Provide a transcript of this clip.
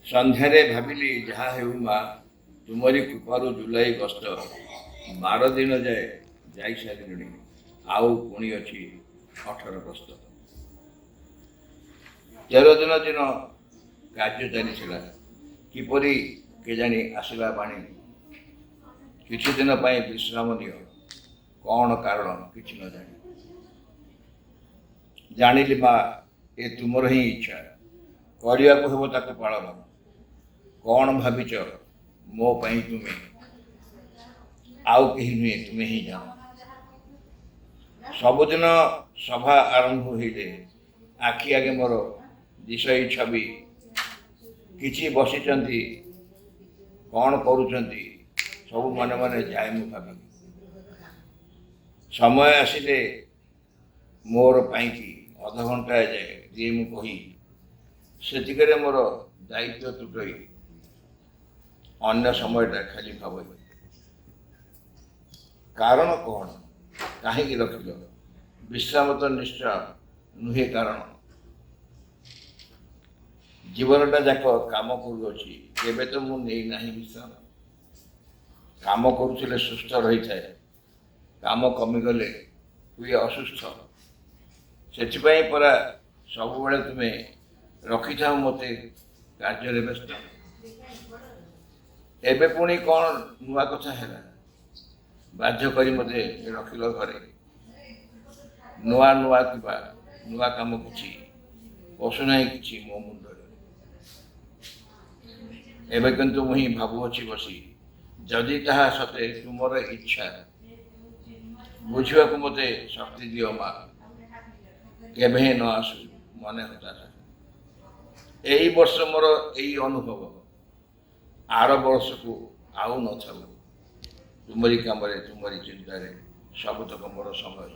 ସନ୍ଧ୍ୟାରେ ଭାବିଲି ଯାହା ହେଉ ମା ତୁମରି କୃପାରୁ ଜୁଲାଇ ଗସ୍ତ 12 ଦିନ ଯାଏ ଯାଇସାରିଲଣି, ଆଉ ପୁଣି ଅଛି 18 ଗସ୍ତ। 13 ଦିନ କାର୍ଯ୍ୟ ଚାଲିଥିଲା, କିପରି କେଜାଣି ଆସିଲା ବାଣୀ କିଛି ଦିନ ପାଇଁ ବିଶ୍ରାମ ନିଅ। କ'ଣ କାରଣ କିଛି ନ ଜାଣିଲି ମା, ଏ ତୁମର ହିଁ ଇଚ୍ଛା, କରିବାକୁ ହେବ ତାକୁ ପାଳନ। କ'ଣ ଭାବିଛ ମୋ ପାଇଁ ତୁମେ? ଆଉ କେହି ନୁହେଁ, ତୁମେ ହିଁ ଜାଣ। ସବୁଦିନ ସଭା ଆରମ୍ଭ ହୋଇଲେ ଆଖି ଆଗେ ମୋର ଦିଶଇ ଛବି। କିଛି ବସିଛନ୍ତି, କ'ଣ କରୁଛନ୍ତି, ସବୁ ମନେ ମନେ ଯାଏ ମୁଁ ଭାବି। ସମୟ ଆସିଲେ ମୋର ପାଇଁକି ଅଧଘଣ୍ଟାଏ ଯାଏ ଦିଏ ମୁଁ କହି, ସେତିକରେ ମୋର ଦାୟିତ୍ୱ ତୁଟଇ ଅନ୍ୟ ସମୟଟା ଖାଲି ଭାବ। କାରଣ କ'ଣ? କାହିଁକି ରଖିଲ? ବିଶ୍ରାମ ତ ନିଶ୍ଚୟ ନୁହେଁ କାରଣ। ଜୀବନଟା ଯାକ କାମ କରୁଅଛି, କେବେ ତ ମୁଁ ନେଇ ନାହିଁ ବିଶ୍ରାମ। କାମ କରୁଥିଲେ ସୁସ୍ଥ ରହିଥାଏ, କାମ କମିଗଲେ ହୁଏ ଅସୁସ୍ଥ। ସେଥିପାଇଁ ପରା ସବୁବେଳେ ତୁମେ ରଖିଥାଅ ମୋତେ କାର୍ଯ୍ୟରେ ବ୍ୟସ୍ତ। ଏବେ ପୁଣି କ'ଣ ନୂଆ କଥା ହେଲା? ବାଧ୍ୟ କରି ମୋତେ ରଖିଲ ଘରେ। ନୂଆ କାମ କିଛି ପଶୁନାହିଁ କିଛି ମୋ ମୁଣ୍ଡରେ। ଏବେ କିନ୍ତୁ ମୁଁ ହିଁ ଭାବୁଅଛି ବସି, ଯଦି ତାହା ସତେ ତୁମର ଇଚ୍ଛା, ବୁଝିବାକୁ ମୋତେ ଶକ୍ତି ଦିଅ ମା। କେବେ ନ ଆସୁ ମନେ ହତାଶ। ଏଇ ବର୍ଷ ମୋର ଏଇ ଅନୁଭବ, ଆର ବର୍ଷକୁ ଆଉ ନଥାଉ। ତୁମରି କାମରେ, ତୁମରି ଚିନ୍ତାରେ ସବୁତକ ମୋର ସମୟ।